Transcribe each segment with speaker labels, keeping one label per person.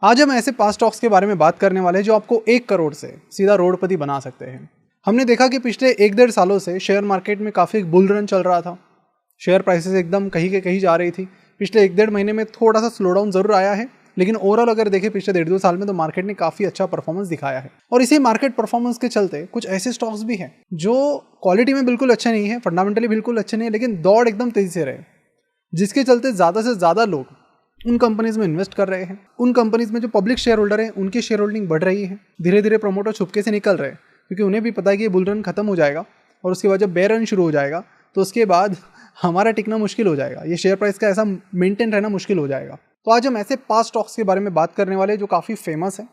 Speaker 1: आज हम ऐसे 5 स्टॉक्स के बारे में बात करने वाले हैं जो आपको 1 करोड़ से सीधा रोडपति बना सकते हैं। हमने देखा कि पिछले 1-1.5 सालों से शेयर मार्केट में काफ़ी बुल रन चल रहा था। शेयर प्राइसेस एकदम कहीं के कहीं जा रही थी। पिछले 1-1.5 महीने में थोड़ा सा स्लो डाउन जरूर आया है, लेकिन ओवरऑल अगर देखें पिछले 1.5-2 साल में तो मार्केट ने काफ़ी अच्छा परफॉर्मेंस दिखाया है। और इसी मार्केट परफॉर्मेंस के चलते कुछ ऐसे स्टॉक्स भी हैं जो क्वालिटी में बिल्कुल अच्छे नहीं है, फंडामेंटली बिल्कुल अच्छे नहीं है, लेकिन दौड़ एकदम तेजी से रहे, जिसके चलते ज़्यादा से ज़्यादा लोग उन कंपनीज में इन्वेस्ट कर रहे हैं। उन कंपनीज में जो पब्लिक शेयर होल्डर हैं उनकी शेयर होल्डिंग बढ़ रही है। धीरे धीरे प्रमोटर छुपके से निकल रहे हैं, क्योंकि उन्हें भी पता है कि ये बुल रन खत्म हो जाएगा और उसके बाद जब बेयर रन शुरू हो जाएगा तो उसके बाद हमारा टिकना मुश्किल हो जाएगा, ये शेयर प्राइस का ऐसा मेंटेन रहना मुश्किल हो जाएगा। तो आज हम ऐसे 5 स्टॉक्स के बारे में बात करने वाले जो काफ़ी फेमस है,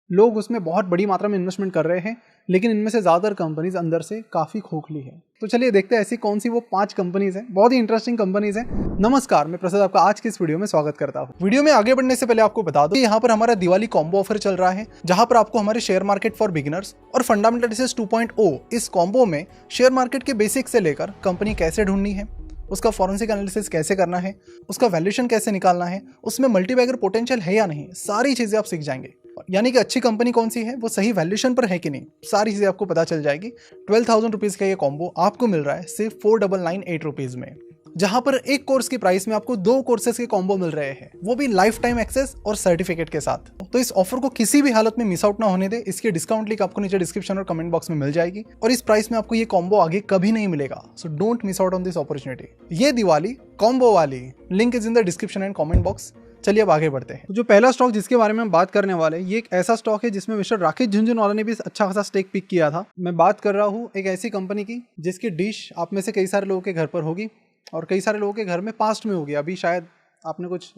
Speaker 1: लोग उसमें बहुत बड़ी मात्रा में इन्वेस्टमेंट कर रहे हैं, लेकिन इनमें से ज़्यादातर कंपनीज अंदर से काफ़ी खोखली है। तो चलिए देखते हैं ऐसी कौन सी वो 5 कंपनीज हैं, बहुत ही इंटरेस्टिंग कंपनीज हैं। नमस्कार, मैं प्रसाद आपका आज की इस वीडियो में स्वागत करता हूँ। वीडियो में आगे बढ़ने से पहले आपको बता दो कि यहाँ पर हमारा दिवाली कॉम्बो ऑफर चल रहा है, जहाँ पर आपको हमारे शेयर मार्केट फॉर बिगिनर्स और फंडामेंटल एनालिसिस 2.0 इस कॉम्बो में शेयर मार्केट के बेसिक से लेकर कंपनी कैसे ढूंढनी है, उसका फॉरेंसिक एनालिसिस कैसे करना है, उसका वैल्यूएशन कैसे निकालना है, उसमें मल्टीबैगर पोटेंशियल है या नहीं, सारी चीज़ें आप सीख जाएंगे। यानी कि अच्छी कंपनी कौन सी है, वो सही वैल्यूएशन पर है कि नहीं, सारी चीज़ें आपको पता चल जाएगी। 12,000 रुपीज़ का ये कॉम्बो आपको मिल रहा है सिर्फ 4,998 रुपीज़ में, जहां पर एक कोर्स की प्राइस में आपको 2 कोर्सेज के कॉम्बो मिल रहे हैं, वो भी लाइफ टाइम एक्सेस और सर्टिफिकेट के साथ। तो इस ऑफर को किसी भी हालत में मिस आउट ना होने दे। इसकी डिस्काउंट लिंक आपको नीचे डिस्क्रिप्शन और कमेंट बॉक्स में मिल जाएगी, और इस प्राइस में आपको ये कॉम्बो आगे कभी नहीं मिलेगा। So don't miss out on this opportunity. ये दिवाली कॉम्बो वाली link is in the description and comment box. चलिए अब आगे बढ़ते हैं। तो जो पहला स्टॉक जिसके बारे में हम बात करने वाले हैं, ये एक ऐसा स्टॉक है जिसमें मिस्टर राकेश झुनझुनवाला ने भी अच्छा खासा स्टेक पिक किया था। मैं बात कर रहा हूँ एक ऐसी कंपनी की जिसकी डिश आप में से कई सारे लोगों के घर पर होगी और कई सारे लोगों के घर में पास्ट में होगी। अभी शायद आपने कुछ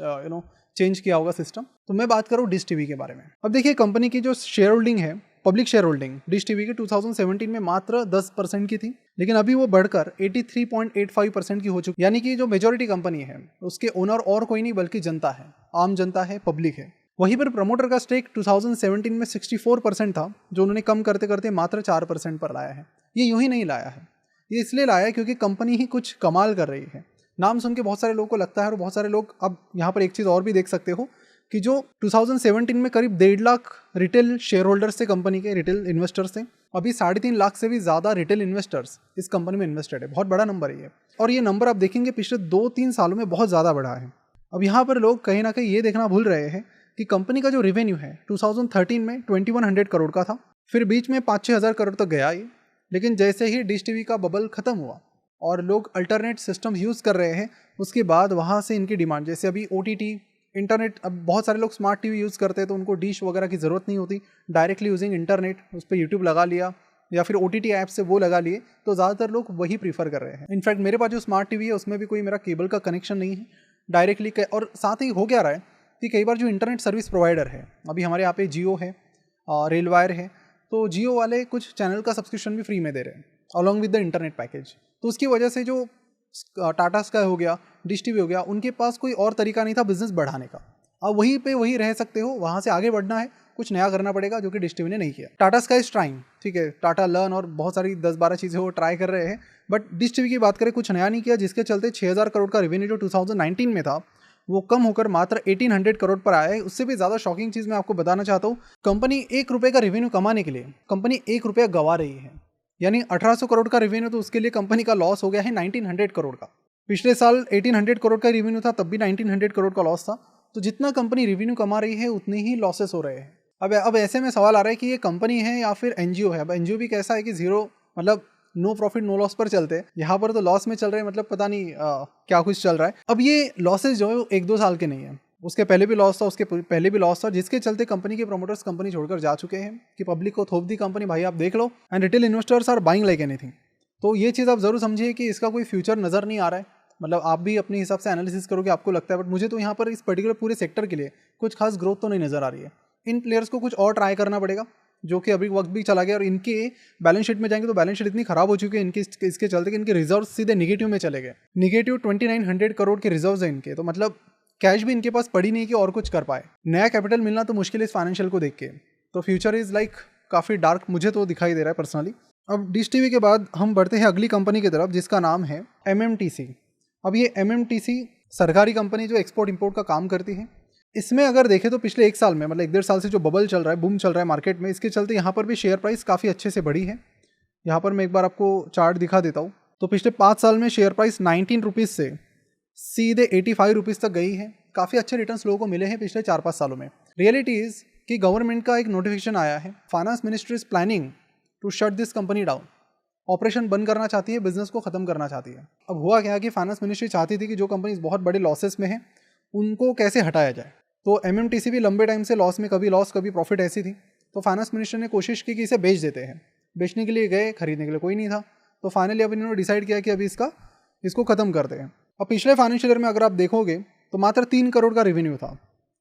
Speaker 1: चेंज किया होगा सिस्टम। तो मैं बात करूँ डिश टीवी के बारे में। अब देखिए, कंपनी की जो शेयर होल्डिंग है, public share holding dish TV की 2017 में मात्र 10% की थी, लेकिन अभी वो बढ़कर 83.85% की हो चुकी। यानी कि जो मेजॉरिटी कंपनी है उसके ओनर और कोई नहीं बल्कि जनता है, आम जनता है, पब्लिक है। वहीं पर प्रमोटर का स्टेक 2017 में 64% था, जो उन्होंने कम करते करते मात्र 4% पर लाया है। ये यूं ही नहीं लाया है, ये इसलिए लाया है क्योंकि कंपनी ही कुछ कमाल कर रही है। नाम सुन के बहुत सारे लोगों को लगता है, और बहुत सारे लोग अब यहाँ पर एक चीज़ और भी देख सकते हो कि जो 2017 में करीब 1.5 लाख रिटेल शेयर होल्डर्स थे, कंपनी के रिटेल इन्वेस्टर्स थे, अभी 3.5 लाख से भी ज़्यादा रिटेल इन्वेस्टर्स इस कंपनी में इन्वेस्टेड है। बहुत बड़ा नंबर है ये, और ये नंबर आप देखेंगे पिछले 2-3 सालों में बहुत ज़्यादा बढ़ा है। अब यहाँ पर लोग कहीं ना कहीं ये देखना भूल रहे हैं कि कंपनी का जो रेवेन्यू है 2013 में 2100 करोड़ का था, फिर बीच में 5-6 हज़ार करोड़ तक गया ये। लेकिन जैसे ही डिश टीवी का बबल खत्म हुआ और लोग अल्टरनेट सिस्टम यूज़ कर रहे हैं, उसके बाद वहाँ से इनकी डिमांड, जैसे अभी OTT इंटरनेट, अब बहुत सारे लोग स्मार्ट टीवी यूज़ करते हैं तो उनको डिश वगैरह की ज़रूरत नहीं होती, डायरेक्टली यूजिंग इंटरनेट उस पर यूट्यूब लगा लिया या फिर OTT ऐप से वो लगा लिए, तो ज़्यादातर लोग वही प्रीफर कर रहे हैं। इनफैक्ट मेरे पास जो स्मार्ट टीवी है उसमें भी कोई मेरा केबल का कनेक्शन नहीं है, डायरेक्टली। और साथ ही हो क्या रहा है कि कई बार जो इंटरनेट सर्विस प्रोवाइडर है, अभी हमारे यहाँ पे जियो है, रेलवायर है, तो जियो वाले कुछ चैनल का सब्सक्रिप्शन भी फ्री में दे रहे हैं along with the internet package. तो उसकी वजह से जो टाटा स्काई हो गया, डिश टीवी हो गया, उनके पास कोई और तरीका नहीं था बिजनेस बढ़ाने का। अब वहीं पे वही रह सकते हो, वहाँ से आगे बढ़ना है, कुछ नया करना पड़ेगा, जो कि डिश टीवी ने नहीं किया। टाटा स्काई इज ट्राइंग, ठीक है, टाटा लर्न और बहुत सारी 10-12 चीज़ें वो ट्राई कर रहे हैं, बट डिश टीवी की बात करें कुछ नया नहीं किया, जिसके चलते 6,000 करोड़ का रेवेन्यू जो 2019 में था वो कम होकर मात्र 1800 करोड़ पर आया है। उससे भी ज़्यादा शॉकिंग चीज़ मैं आपको बताना चाहता हूँ, कंपनी 1 रुपये का रेवेन्यू कमाने के लिए कंपनी 1 रुपया गवा रही है। यानी 1800 करोड़ का रेवेन्यू, तो उसके लिए कंपनी का लॉस हो गया है 1900 करोड़ का। पिछले साल 1800 करोड़ का रेवेन्यू था, तब भी 1900 करोड़ का लॉस था। तो जितना कंपनी रेवेन्यू कमा रही है उतने ही लॉसेस हो रहे हैं। अब ऐसे में सवाल आ रहा है कि ये कंपनी है या फिर NGO है। अब NGO भी कैसा है कि जीरो, मतलब नो प्रॉफिट नो लॉस पर चलते हैं, यहाँ पर तो लॉस में चल रहे हैं, मतलब पता नहीं क्या कुछ चल रहा है। अब ये लॉसेस जो है वो 1-2 साल के नहीं है, उसके पहले भी लॉस था, उसके पहले भी लॉस था, जिसके चलते कंपनी के प्रमोटर्स कंपनी छोड़कर जा चुके हैं कि पब्लिक को थोप दी कंपनी, भाई आप देख लो, and retail investors are buying like anything. तो ये चीज़ आप जरूर समझिए कि इसका कोई फ्यूचर नज़र नहीं आ रहा है। मतलब आप भी अपने हिसाब से एनालिसिस करोगे, आपको लगता है, बट मुझे तो यहाँ पर इस पर्टिकुलर पूरे सेक्टर के लिए कुछ खास ग्रोथ तो नहीं नज़र आ रही है। इन प्लेयर्स को कुछ और ट्राई करना पड़ेगा, जो कि अभी वक्त भी चला गया, और इनके बैलेंस शीट में जाएंगे तो बैलेंस शीट इतनी खराब हो चुकी है इनकी, इसके चलते कि इनके रिजर्व सीधे निगेटिव में चले गए। निगेटिव 2900 करोड़ के रिजर्व्स हैं इनके, तो मतलब कैश भी इनके पास पड़ी नहीं कि और कुछ कर पाए। नया कैपिटल मिलना तो मुश्किल है इस फाइनेंशियल को देख के। तो फ्यूचर इज़ लाइक काफ़ी डार्क, मुझे तो दिखाई दे रहा है पर्सनली। अब डिश टीवी के बाद हम बढ़ते हैं अगली कंपनी की तरफ, जिसका नाम है MMTC। अब ये MMTC सरकारी कंपनी जो एक्सपोर्ट इंपोर्ट का काम करती है। इसमें अगर देखें तो पिछले 1 साल में, मतलब 1 डेढ़ साल से जो बबल चल रहा है, बूम चल रहा है मार्केट में, इसके चलते यहाँ पर भी शेयर प्राइस काफ़ी अच्छे से बढ़ी है। यहाँ पर मैं एक बार आपको चार्ट दिखा देता हूँ। तो पिछले 5 साल में शेयर प्राइस 19 रुपीज़ से सीधे 85 रुपीज़ तक गई है। काफ़ी अच्छे रिटर्न्स लोगों को मिले हैं पिछले 4-5 सालों में। रियलिटी इज़ कि गवर्नमेंट का एक नोटिफिकेशन आया है, finance ministry is planning to shut this company down. Operation बंद करना चाहती है, बिजनेस को खत्म करना चाहती है। अब हुआ क्या कि फाइनेंस मिनिस्ट्री चाहती थी कि जो कंपनीज बहुत बड़े लॉसेस में हैं उनको कैसे हटाया जाए। तो एमएमटीसी भी लंबे टाइम से लॉस में, कभी लॉस कभी प्रॉफिट ऐसी थी। तो फाइनेंस मिनिस्टर ने कोशिश की कि इसे बेच देते हैं। बेचने के लिए गए, खरीदने के लिए कोई नहीं था। तो फाइनली अब इन्होंने डिसाइड किया कि अभी इसको खत्म करते हैं। अब पिछले फाइनेंशियल ईयर में अगर आप देखोगे तो मात्र 3 करोड़ का रेवेन्यू था,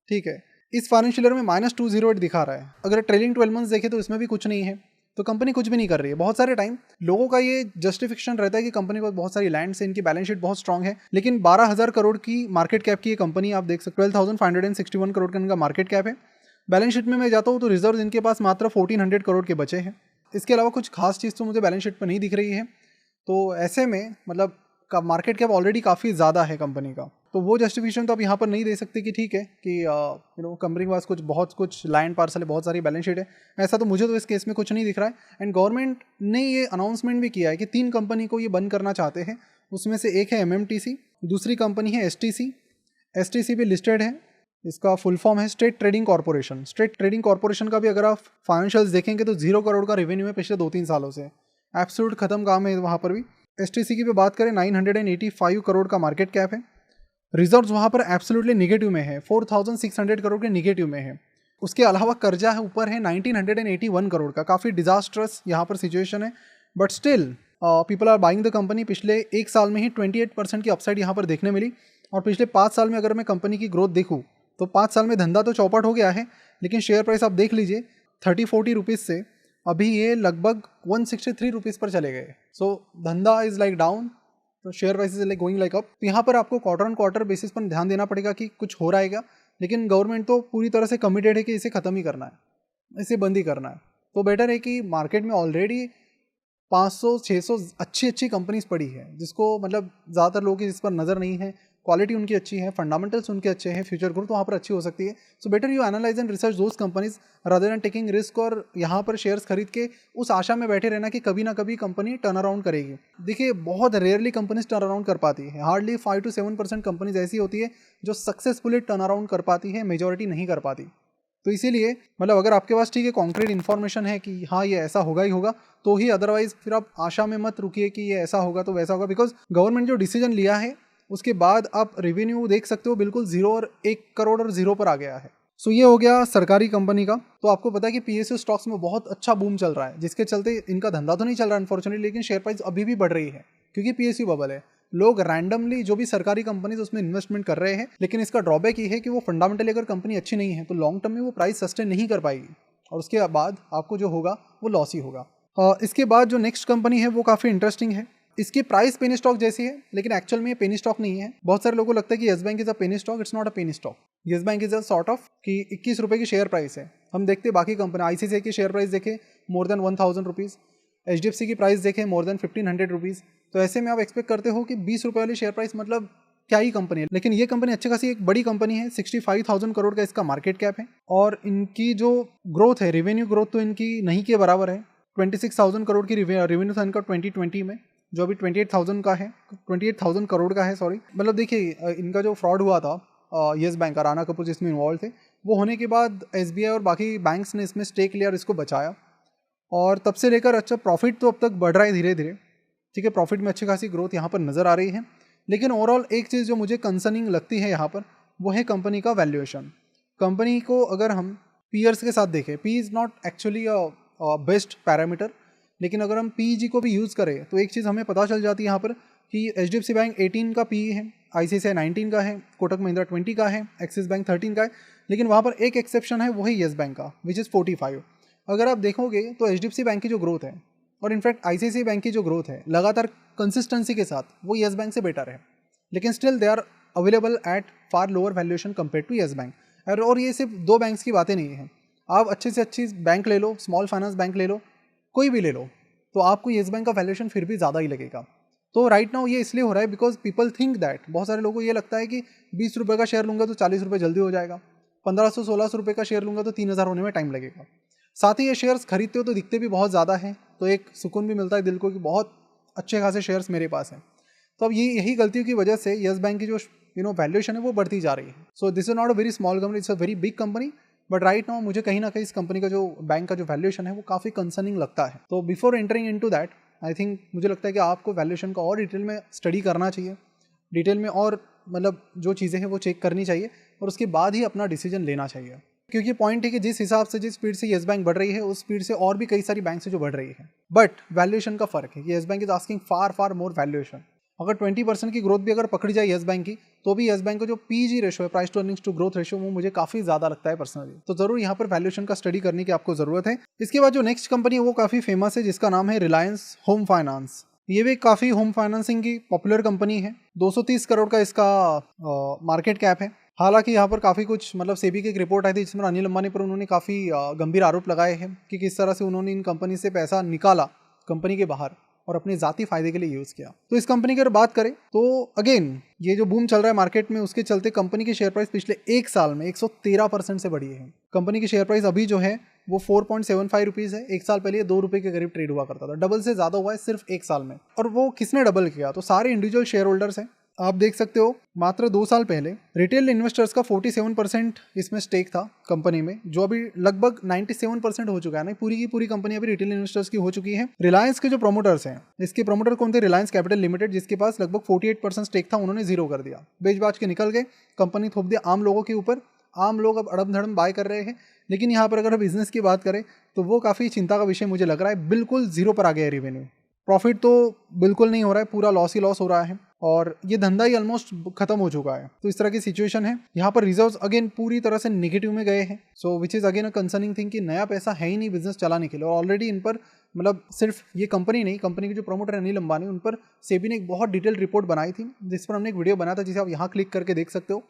Speaker 1: ठीक है। इस फाइनेंशियल ईयर में -208 दिखा रहा है। अगर ट्रेलिंग 12 मंथ्स देखें तो इसमें भी कुछ नहीं है। तो कंपनी कुछ भी नहीं कर रही है। बहुत सारे टाइम लोगों का ये जस्टिफिकेशन रहता है कि कंपनी को बहुत सारी लैंड से, इनकी बैलेंस शीट बहुत स्ट्रांग है, लेकिन 12,000 करोड़ की मार्केट कैप की ये कंपनी आप देख सकते हो। 12,561 करोड़ का इनका मार्केट कैप है। बैलेंस शीट में मैं जाता हूँ तो रिजर्व इनके पास मात्र 1400 करोड़ के बचे हैं। इसके अलावा कुछ खास चीज़ तो मुझे बैलेंस शीट पर नहीं दिख रही है। तो ऐसे में मतलब का मार्केट कैप ऑलरेडी काफ़ी ज़्यादा है कंपनी का। तो वो जस्टिफिकेशन तो आप यहाँ पर नहीं दे सकते कि ठीक है कि कंपनी के पास कुछ लैंड पार्सल है, बहुत सारी बैलेंस शीट है। ऐसा तो मुझे तो इस केस में कुछ नहीं दिख रहा है। एंड गवर्नमेंट ने ये अनाउंसमेंट भी किया है कि 3 कंपनी को ये बंद करना चाहते हैं। उसमें से एक है एमएमटीसी, दूसरी कंपनी है एसटीसी। एसटीसी भी लिस्टेड है, इसका फुल फॉर्म है state trading corporation. State trading corporation का भी अगर आप फाइनेंशियल्स देखेंगे तो 0 करोड़ का रेवेन्यू है पिछले 2-3 सालों से। एब्सोल्यूट खत्म काम है वहाँ पर भी। एसटीसी की भी बात करें 985 करोड़ का मार्केट कैप है। रिजर्व्स वहाँ पर एब्सोल्युटली निगेटिव में है, 4600 करोड़ के निगेटिव में है। उसके अलावा कर्जा है ऊपर है 1981 करोड़ का। काफ़ी डिजास्ट्रस यहाँ पर सिचुएशन है, but still people are buying the company. पिछले 1 साल में ही 28% की अपसाइड यहाँ पर देखने मिली। और पिछले 5 साल में अगर मैं कंपनी की ग्रोथ देखूँ तो 5 साल में धंधा तो चौपट हो गया है, लेकिन शेयर प्राइस आप देख लीजिए 30-40 रुपीज़ से अभी ये लगभग 163 रुपीज़ पर चले गए। सो धंधा इज़ लाइक डाउन, तो share price is like going like up. तो यहाँ पर आपको क्वार्टर ऑन क्वार्टर बेसिस पर ध्यान देना पड़ेगा कि कुछ हो रहा है क्या। लेकिन गवर्नमेंट तो पूरी तरह से कमिटेड है कि इसे ख़त्म ही करना है, इसे बंद ही करना है। तो बेटर है कि मार्केट में ऑलरेडी 500-600 अच्छी कंपनीज पड़ी है, जिसको मतलब ज़्यादातर लोगों की जिस पर नज़र नहीं है। क्वालिटी उनकी अच्छी है, फंडामेंटल्स उनके अच्छे हैं, फ्यूचर ग्रोथ वहाँ पर अच्छी हो सकती है। So better you analyse and research those companies rather than taking risk और यहाँ पर शेयर्स खरीद के उस आशा में बैठे रहना कि कभी ना कभी कंपनी टर्न अराउंड करेगी। देखिए बहुत रेयरली कंपनीज टर्न अराउंड कर पाती है। हार्डली 5-7% कंपनीज ऐसी होती है जो सक्सेसफुली टर्न अराउंड कर पाती है, मेजॉरिटी नहीं कर पाती। तो इसीलिए मतलब अगर आपके पास ठीक है कॉन्क्रीट इन्फॉर्मेशन है कि हाँ ये ऐसा होगा ही होगा तो ही, अदरवाइज फिर आप आशा में मत रुकिए कि ये ऐसा होगा तो वैसा होगा। बिकॉज गवर्नमेंट जो डिसीजन लिया है उसके बाद आप रेवेन्यू देख सकते हो बिल्कुल 0 और 1 करोड़ और 0 पर आ गया है। सो ये हो गया सरकारी कंपनी का। तो आपको पता है कि पीएसयू स्टॉक्स में बहुत अच्छा बूम चल रहा है, जिसके चलते इनका धंधा तो नहीं चल रहा अनफॉर्चुनेटली, लेकिन शेयर प्राइस अभी भी बढ़ रही है क्योंकि पीएसयू बबल है। लोग रैंडमली जो भी सरकारी कंपनीज उसमें इन्वेस्टमेंट कर रहे हैं, लेकिन इसका ड्रॉबैक ये है कि वो फंडामेंटली अगर कंपनी अच्छी नहीं है तो लॉन्ग टर्म में वो प्राइस सस्टेन नहीं कर पाएगी और उसके बाद आपको जो होगा वो लॉस ही होगा। इसके बाद जो नेक्स्ट कंपनी है वो काफ़ी इंटरेस्टिंग है। इसकी प्राइस पेनी स्टॉक जैसी है, लेकिन एक्चुअल में ये पेनी स्टॉक नहीं है। बहुत सारे लोगों को लगता है कि yes bank is a penny stock. It's not a penny stock. Yes bank is a sort of कि 21 रुपये की शेयर प्राइस है। हम देखते हैं बाकी कंपनी, आईसीआईसीआई की शेयर प्राइस देखें मोर देन 1000 रुपीज़, एचडीएफसी की प्राइस देखें मोर देन 1500 रुपीज़। तो ऐसे में आप एक्सपेक्ट करते हो कि 20 रुपये वाली शेयर प्राइस मतलब क्या ही कंपनी है। लेकिन ये कंपनी अच्छी खासी एक बड़ी कंपनी है। 65,000 करोड़ का इसका मार्केट कैप है और इनकी जो ग्रोथ है, रेवेन्यू ग्रोथ तो इनकी नहीं के बराबर है। 26,000 करोड़ की रेवेन्यू था इनका 2020 में, जो अभी 28,000 का है, 28,000 करोड़ का है, सॉरी। मतलब देखिए इनका जो फ्रॉड हुआ था येस बैंक, राणा कपूर जिसमें इन्वॉल्व थे, वो होने के बाद एसबीआई और बाकी बैंक्स ने इसमें स्टेक लिया और इसको बचाया और तब से लेकर अच्छा प्रॉफिट तो अब तक बढ़ रहा है धीरे धीरे। ठीक है, प्रॉफिट में अच्छी खासी ग्रोथ यहाँ पर नज़र आ रही है। लेकिन ओवरऑल एक चीज़ जो मुझे कंसर्निंग लगती है यहाँ पर वो है कंपनी का वैल्यूएशन। कंपनी को अगर हम पीयर्स के साथ देखें, P is not actually a best parameter, लेकिन अगर हम पीजी को भी यूज़ करें तो एक चीज़ हमें पता चल जाती है यहाँ पर कि एचडीएफसी बैंक 18 का पी है, आईसीआईसीआई 19 का है, कोटक महिंद्रा 20 का है, एक्सिस बैंक 13 का है। लेकिन वहाँ पर एक एक्सेप्शन है, वो है येस बैंक का, विच इज़ 45। अगर आप देखोगे तो एचडीएफसी बैंक की जो ग्रोथ है और इनफैक्ट आईसीआईसीआई बैंक की जो ग्रोथ है लगातार कंसिस्टेंसी के साथ, वो येस बैंक से बेटर है। लेकिन still they are available at far lower valuation compare to Yes Bank. और ये सिर्फ 2 बैंक्स की बातें नहीं है। आप अच्छे से अच्छी बैंक ले लो, स्मॉल फाइनेंस बैंक ले लो, कोई भी ले लो, तो आपको येस बैंक का वैल्यूएशन फिर भी ज़्यादा ही लगेगा। तो राइट नाउ ये इसलिए हो रहा है बिकॉज पीपल थिंक दैट, बहुत सारे लोगों को ये लगता है कि 20 रुपये का शेयर लूँगा तो 40 रुपये जल्दी हो जाएगा। 1500-1600 रुपये का शेयर लूँगा तो 3000 होने में टाइम लगेगा। साथ ही ये शेयर्स खरीदते हो तो दिखते भी बहुत ज़्यादा हैं, तो एक सुकून भी मिलता है दिल को कि बहुत अच्छे खासे शेयर्स मेरे पास हैं। तो अब यही गलतियों की वजह से येस बैंक की जो वैल्यूएशन है वो बढ़ती जा रही है। So this is not a very small company, it's a very big company, but right now मुझे कहीं ना कहीं इस कंपनी का जो बैंक का जो वैल्यूएशन है वो काफ़ी कंसर्निंग लगता है। तो before entering into that I think मुझे लगता है कि आपको वैल्यूएशन का और डिटेल में स्टडी करना चाहिए, डिटेल में और मतलब जो चीज़ें हैं वो चेक करनी चाहिए और उसके बाद ही अपना डिसीजन लेना चाहिए। क्योंकि पॉइंट है कि जिस हिसाब से जिस स्पीड से येस बैंक बढ़ रही है उस स्पीड से और भी कई सारी बैंक से जो बढ़ रही है, बट वैल्यूएशन का फर्क है कि yes bank is asking far more valuation. अगर 20% की ग्रोथ भी अगर पकड़ी जाए येस बैंक की, तो भी येस बैंक का जो पीजी रेशो है, price to earnings to growth ratio, वो मुझे काफी ज्यादा लगता है पर्सनली। तो जरूर यहाँ पर वैल्यूएशन का स्टडी करने की आपको जरूरत है। इसके बाद जो नेक्स्ट कंपनी है वो काफी फेमस है, जिसका नाम है रिलायंस होम फाइनेंस। ये भी काफी होम फाइनेंसिंग की पॉपुलर कंपनी है। 230 करोड़ का इसका मार्केट कैप है। हालांकि यहाँ पर काफ़ी कुछ मतलब सेबी की एक रिपोर्ट आई थी जिसमें अनिल अंबानी पर उन्होंने काफ़ी गंभीर आरोप लगाए हैं कि किस तरह से उन्होंने इन कंपनी से पैसा निकाला कंपनी के बाहर और अपने ज़ाती फायदे के लिए यूज़ किया। तो इस कंपनी की अगर बात करें तो अगेन ये जो बूम चल रहा है मार्केट में, उसके चलते कंपनी की शेयर प्राइस पिछले एक साल में 113% से बढ़ी है। कंपनी की शेयर प्राइस अभी जो है वो 4.75 रुपीज़ है। एक साल पहले 2 रुपये के करीब ट्रेड हुआ करता था। डबल से ज़्यादा हुआ है सिर्फ एक साल में। और वो किसने डबल किया? तो सारे इंडिविजुअल शेयर होल्डर्स हैं। आप देख सकते हो मात्र 2 साल पहले रिटेल इन्वेस्टर्स का 47% इसमें स्टेक था कंपनी में, जो अभी लगभग 97% हो चुका है ना। पूरी की पूरी कंपनी अभी रिटेल इन्वेस्टर्स की हो चुकी है। रिलायंस के जो प्रोमोटर्स हैं, इसके प्रोमोटर कौन थे? रिलायंस कैपिटल लिमिटेड, जिसके पास लगभग 48% स्टेक था, उन्होंने जीरो कर दिया, बेच बाच के निकल गए, कंपनी थोप दिया आम लोगों के ऊपर। आम लोग अब अड़म धड़म बाय कर रहे हैं। लेकिन यहाँ पर अगर बिजनेस की बात करें तो वो काफ़ी चिंता का विषय मुझे लग रहा है। बिल्कुल जीरो पर आ गया है रेवेन्यू, प्रॉफिट तो बिल्कुल नहीं हो रहा है, पूरा लॉस ही लॉस हो रहा है और ये धंधा ही ऑलमोस्ट खत्म हो चुका है। तो इस तरह की सिचुएशन है। यहाँ पर रिजर्व्स अगेन पूरी तरह से नेगेटिव में गए हैं। So which is again a concerning thing कि नया पैसा है ही नहीं बिजनेस चलाने के लिए। और ऑलरेडी इन पर मतलब सिर्फ ये कंपनी नहीं, कंपनी के जो प्रोमोटर अनिल अंबानी, उन पर सेबी ने एक बहुत डिटेल्ड रिपोर्ट बनाई थी, जिस पर हमने एक वीडियो बनाया था, जिसे आप यहाँ क्लिक करके देख सकते हो।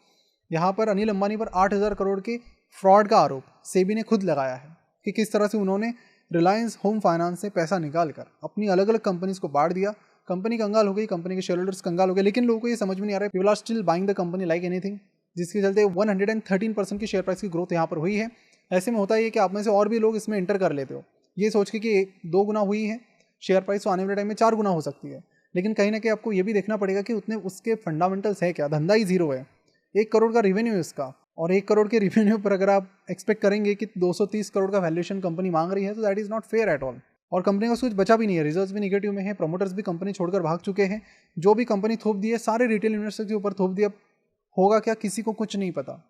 Speaker 1: यहाँ पर अनिल अंबानी पर 8,000 करोड़ के फ्रॉड का आरोप सेबी ने खुद लगाया है कि किस तरह से उन्होंने रिलायंस होम फाइनेंस से पैसा निकाल कर अपनी अलग अलग कंपनीज को बांट दिया। कंपनी कंगाल हो गई, कंपनी के शेयर होल्डर्स कंगाल हो गए। लेकिन लोगों को ये समझ में नहीं आ रहा है, people are still buying the company like anything, जिसके चलते 113% की शेयर प्राइस की ग्रोथ यहाँ पर हुई है। ऐसे में होता है कि आप में से और भी लोग इसमें एंटर कर लेते हो ये सोच के कि 2 गुना हुई है शेयर प्राइस, तो आने वाले टाइम में 4 गुना हो सकती है। लेकिन कहीं ना कहीं आपको ये भी देखना पड़ेगा कि उतने उसके फंडामेंटल्स है क्या। धंधा ही जीरो है, 1 करोड़ का रेवेन्यू है इसका, और 1 करोड़ के रेवेन्यू पर अगर आप एक्सपेक्ट करेंगे कि 230 करोड़ का वैल्यूएशन कंपनी मांग रही है, तो that is not fair at all. और कंपनी का कुछ बचा भी नहीं है, रिजर्व्स भी निगेटिव में है, प्रमोटर्स भी कंपनी छोड़कर भाग चुके हैं। जो भी कंपनी थोप दी है सारे रिटेल इन्वेस्टर्स के ऊपर थोप दिया। होगा क्या, किसी को कुछ नहीं पता।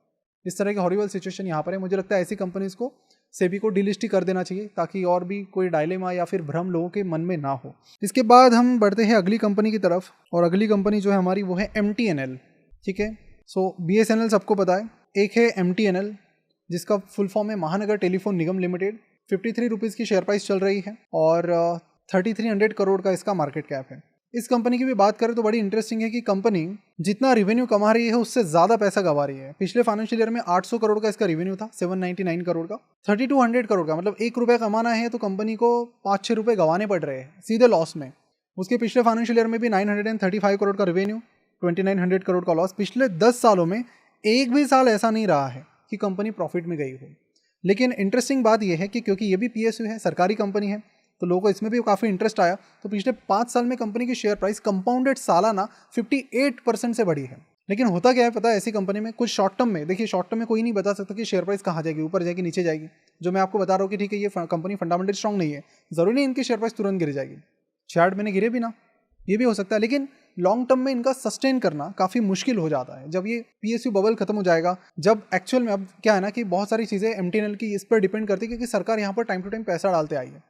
Speaker 1: इस तरह की हॉरिबल सिचुएशन यहाँ पर है। मुझे लगता है ऐसी कंपनीज को सेबी को डीलिस्ट ही कर देना चाहिए, ताकि और भी कोई डायलेमा या फिर भ्रम लोगों के मन में ना हो। इसके बाद हम बढ़ते हैं अगली कंपनी की तरफ, और अगली कंपनी जो है हमारी वो है MTNL। ठीक है, सो BSNL सबको पता है। एक है MTNL, जिसका फुल फॉर्म है महानगर टेलीफोन निगम लिमिटेड। 53 रुपीज़ की शेयर प्राइस चल रही है और 3300 करोड़ का इसका मार्केट कैप है। इस कंपनी की भी बात करें तो बड़ी इंटरेस्टिंग है कि कंपनी जितना रेवेन्यू कमा रही है उससे ज़्यादा पैसा गंवा रही है। पिछले फाइनेंशियल ईयर में 800 करोड़ का इसका रेवेन्यू था, 799 करोड़ का। 3200 करोड़ का मतलब 1 रुपया कमाना है तो कंपनी को 5-6 रुपये गंवाने पड़ रहे हैं सीधे लॉस में। उसके पिछले फाइनेंशियल ईयर में भी 935 करोड़ का रेवेन्यू, 2900 करोड़ का लॉस। पिछले 10 सालों में एक भी साल ऐसा नहीं रहा है कि कंपनी प्रॉफिट में गई हो। लेकिन इंटरेस्टिंग बात यह है कि क्योंकि ये भी PSU है, सरकारी कंपनी है, तो लोगों को इसमें भी काफ़ी इंटरेस्ट आया। तो पिछले 5 साल में कंपनी की शेयर प्राइस कंपाउंडेड सालाना 58% से बढ़ी है। लेकिन होता क्या है पता है, ऐसी कंपनी में कुछ शॉर्ट टर्म में, देखिए शॉर्ट टर्म में कोई नहीं बता सकता कि शेयर प्राइस कहाँ जाएगी, ऊपर जाएगी नीचे जाएगी। जो मैं आपको बता रहा हूँ कि ठीक है ये कंपनी फंडामेंटली स्ट्रॉन्ग नहीं है, जरूरी नहीं इनकी शेयर प्राइस तुरंत गिर जाएगी। 6-8 महीने गिरे भी ना, ये भी हो सकता है। लेकिन लॉन्ग टर्म में इनका सस्टेन करना काफ़ी मुश्किल हो जाता है। जब ये PSU बबल खत्म हो जाएगा, जब एक्चुअल में अब क्या है ना कि बहुत सारी चीज़ें MTNL की इस पर डिपेंड करती है, क्योंकि सरकार यहाँ पर टाइम टू टाइम पैसा डालते आई है।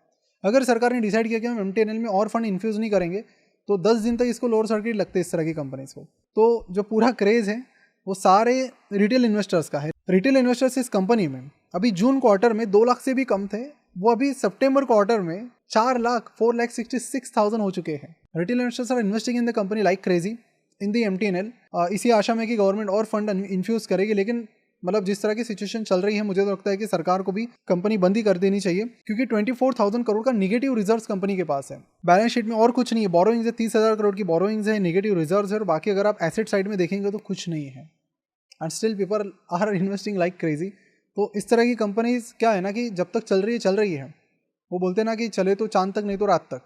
Speaker 1: अगर सरकार ने डिसाइड किया कि हम MTNL में और फंड इन्फ्यूज़ नहीं करेंगे, तो 10 दिन तक इसको लोअर सर्किट लगते इस तरह की कंपनीज को। तो जो पूरा क्रेज़ है वो सारे रिटेल इन्वेस्टर्स का है। रिटेल इन्वेस्टर्स इस कंपनी में अभी जून क्वार्टर में 2 लाख से भी कम थे, वो अभी सितंबर क्वार्टर में 4,66,000 हो चुके हैं। Retail investors are investing in the company like crazy in the MTNL, इसी आशा में कि गवर्नमेंट और फंड इन्फ्यूज़ करेगी। लेकिन मतलब जिस तरह की सिचुएशन चल रही है, मुझे तो लगता है कि सरकार को भी कंपनी बंद ही कर देनी चाहिए, क्योंकि 24,000 करोड़ का नेगेटिव रिजर्व्स कंपनी के पास है। बैलेंस शीट में और कुछ नहीं है, बोरोइंग्स है 30,000 करोड़ की बोरोइंग्स है, नेगेटिव रिजर्व्स है, और बाकी अगर आप एसेट साइड में देखेंगे तो कुछ नहीं है। And still people are investing like crazy. तो इस तरह की कंपनीज क्या है ना कि जब तक चल रही है, वो बोलते हैं ना कि चले तो चांद तक नहीं तो रात तक।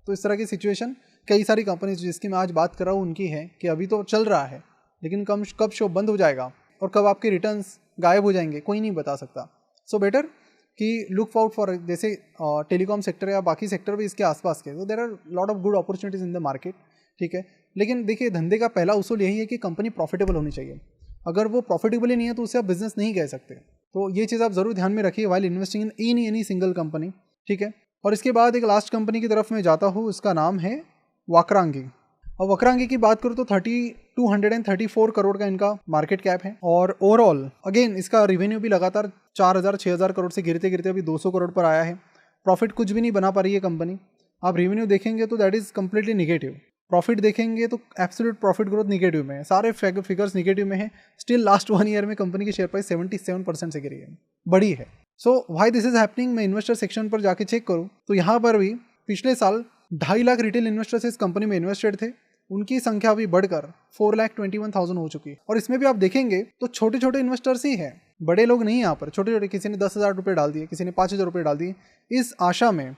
Speaker 1: तो इस तरह की सिचुएशन कई सारी कंपनीज जिसकी मैं आज बात कर रहा हूँ उनकी है कि अभी तो चल रहा है, लेकिन कब शो बंद हो जाएगा और कब आपके रिटर्न्स गायब हो जाएंगे कोई नहीं बता सकता। सो बेटर कि लुक आउट फॉर, जैसे टेलीकॉम सेक्टर या बाकी सेक्टर भी इसके आसपास के, तो there are lot of good opportunities in the market, ठीक है। लेकिन देखिए, धंधे का पहला उसूल यही है कि कंपनी प्रॉफिटेबल होनी चाहिए। अगर वो प्रॉफिटेबल ही नहीं है तो उसे आप बिजनेस नहीं कह सकते। तो ये चीज़ आप जरूर ध्यान में रखिए while investing in any single company, ठीक है। और इसके बाद एक लास्ट कंपनी की तरफ मैं जाता हूँ, इसका नाम है वाकरांगी। और वाकरांगी की बात करूँ तो 234 करोड़ का इनका मार्केट कैप है। और ओवरऑल अगेन इसका रेवेन्यू भी लगातार 4,000-6,000 करोड़ से गिरते गिरते अभी 200 करोड़ पर आया है। प्रॉफिट कुछ भी नहीं बना पा रही है कंपनी। आप रेवेन्यू देखेंगे तो that is completely negative, profit देखेंगे तो एब्सोल्यूट प्रॉफिट ग्रोथ निगेटिव में है, सारे फिगर्स निगेटिव में है। स्टिल लास्ट 1 ईयर में कंपनी की शेयर प्राइस 77% से गिरी है, बड़ी है। So why this is happening, मैं इन्वेस्टर सेक्शन पर जाके चेक करूँ तो यहाँ पर भी पिछले साल 2.5 लाख रिटेल इन्वेस्टर्स इस कंपनी में इन्वेस्टेड थे, उनकी संख्या भी बढ़कर 4,21,000 हो चुकी है। और इसमें भी आप देखेंगे तो छोटे छोटे इन्वेस्टर्स ही हैं, बड़े लोग नहीं। यहाँ पर छोटे छोटे, किसी ने 10,000 रुपये डाल दिए, किसी ने 5,000 रुपये डाल दिए, इस आशा में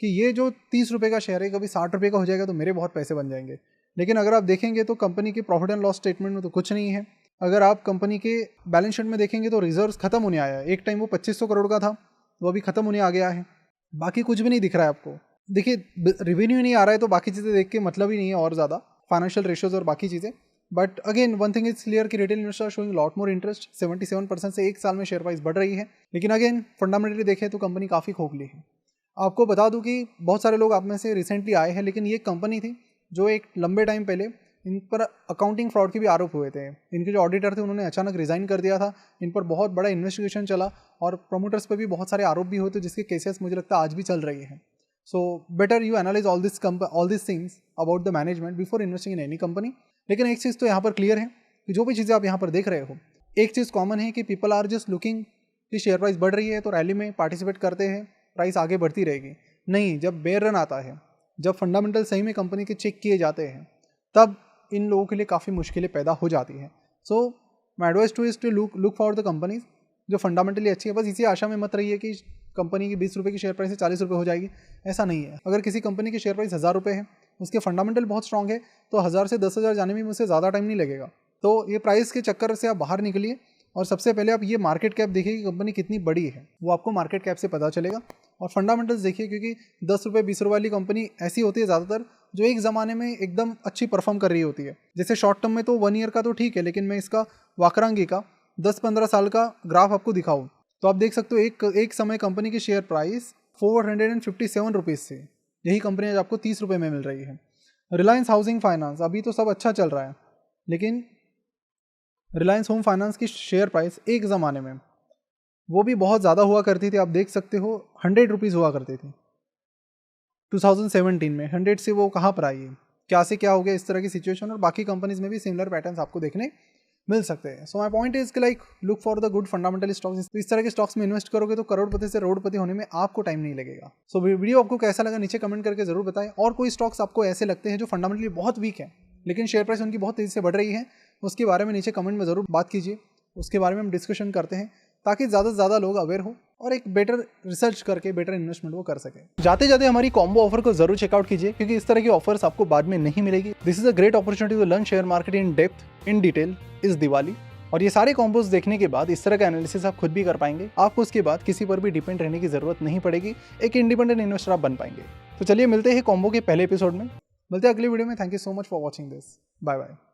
Speaker 1: कि ये जो 30 रुपये का शेयर है कभी 60 रुपये का हो जाएगा तो मेरे बहुत पैसे बन जाएंगे। लेकिन अगर आप देखेंगे तो कंपनी के प्रॉफिट एंड लॉस स्टेटमेंट में तो कुछ नहीं है। अगर आप कंपनी के बैलेंस शीट में देखेंगे तो रिजर्व्स खत्म होने आया है। एक टाइम वो 2500 करोड़ का था, वो अभी खत्म होने आ गया है। बाकी कुछ भी नहीं दिख रहा है आपको। देखिए, रेवेन्यू नहीं आ रहा है तो बाकी चीज़ें देख के मतलब ही नहीं है और ज़्यादा, फाइनेंशियल रेशियोज और बाकी चीज़ें। But again one thing is clear कि retail investor showing lot more interest, 77% से एक साल में शेयर प्राइस बढ़ रही है। लेकिन अगेन फंडामेंटली देखें तो कंपनी काफ़ी खोखली है। आपको बता दूं कि बहुत सारे लोग आप में से रिसेंटली आए हैं, लेकिन ये कंपनी थी जो एक लंबे टाइम पहले इन पर अकाउंटिंग फ्रॉड के भी आरोप हुए थे। इनके जो ऑडिटर थे उन्होंने अचानक रिजाइन कर दिया था, इन पर बहुत बड़ा इन्वेस्टिगेशन चला और प्रमोटर्स पर भी बहुत सारे आरोप भी हुए थे, जिसके केसेस मुझे लगता है आज भी चल रही है। So better you analyse all this things about the management before investing in any company. लेकिन एक चीज़ तो यहाँ पर क्लियर है कि जो भी चीज़ें आप यहाँ पर देख रहे हो, एक चीज़ कॉमन है कि पीपल आर जस्ट लुकिंग कि शेयर प्राइस बढ़ रही है तो रैली में पार्टिसिपेट करते हैं, प्राइस आगे बढ़ती रहेगी। नहीं, जब बेयर रन आता है, जब फंडामेंटल सही में कंपनी के चेक किए जाते हैं, तब इन लोगों के लिए काफ़ी मुश्किलें पैदा हो जाती हैं। So my advice to is to look for the companies जो फंडामेंटली अच्छी है। बस इसी आशा में मत रहिए कि कंपनी की 20 रुपये की शेयर प्राइस से 40 रुपये हो जाएगी, ऐसा नहीं है। अगर किसी कंपनी की शेयर प्राइस 1,000 रुपये है, उसके फंडामेंटल बहुत स्ट्रांग है, तो 1,000 से 10,000 जाने में मुझसे ज़्यादा टाइम नहीं लगेगा। तो ये प्राइस के चक्कर से आप बाहर निकलिए और सबसे पहले आप ये मार्केट कैप देखिए कि कंपनी कितनी बड़ी है, वो आपको मार्केट कैप से पता चलेगा। और फंडामेंटल्स देखिए, क्योंकि 10 रुपये 20 रुपये वाली कंपनी ऐसी होती है ज़्यादातर जो एक ज़माने में एकदम अच्छी परफॉर्म कर रही होती है। जैसे शॉर्ट टर्म में तो 1 ईयर का तो ठीक है, लेकिन मैं इसका वाकरांगी का 10-15 साल का ग्राफ आपको दिखाऊँ तो आप देख सकते हो एक समय कंपनी की शेयर प्राइस 457 रुपीज़ से, यही कंपनी आज आपको 30 रुपये में मिल रही है। रिलायंस हाउसिंग फाइनेंस, अभी तो सब अच्छा चल रहा है, लेकिन रिलायंस होम फाइनेंस की शेयर प्राइस एक ज़माने में वो भी बहुत ज़्यादा हुआ करती थी। आप देख सकते हो 100 रुपीज़ हुआ करती थी 2017 में। 100 से वो कहाँ पर आई है, क्या से क्या हो गया, इस तरह की सिचुएशन। और बाकी कंपनीज में भी सिमिलर पैटर्न्स आपको देखने मिल सकते हैं। सो माय पॉइंट इज कि like look for the good fundamental stocks. तो इस तरह के स्टॉक्स में इन्वेस्ट करोगे तो करोड़पति से रोडपति होने में आपको टाइम नहीं लगेगा। सो वीडियो आपको कैसा लगा नीचे कमेंट करके जरूर बताएं। और कोई स्टॉक्स आपको ऐसे लगते हैं जो फंडामेंटली बहुत वीक है लेकिन शेयर प्राइस उनकी बहुत तेज़ी से बढ़ रही है, उसके बारे में नीचे कमेंट में ज़रूर बात कीजिए, उसके बारे में हम डिस्कशन करते हैं ताकि ज़्यादा से ज़्यादा लोग अवेयर हो और एक बेटर रिसर्च करके बेटर इन्वेस्टमेंट वो कर सके। जाते जाते हमारी कॉम्बो ऑफर को जरूर चेकआउट कीजिए, क्योंकि इस तरह की ऑफर्स आपको बाद में नहीं मिलेगी। This is a great opportunity to learn share market in depth in detail इस दिवाली। और ये सारे कॉम्बोज देखने के बाद इस तरह का एनालिसिस आप खुद भी कर पाएंगे। आपको उसके बाद किसी पर भी डिपेंड रहने की जरूरत नहीं पड़ेगी, एक इंडिपेंडेंट इन्वेस्टर आप बन पाएंगे। तो चलिए मिलते हैं कॉम्बो के पहले एपिसोड में, मिलते हैं अगली वीडियो में। Thank you so much for watching this, bye bye.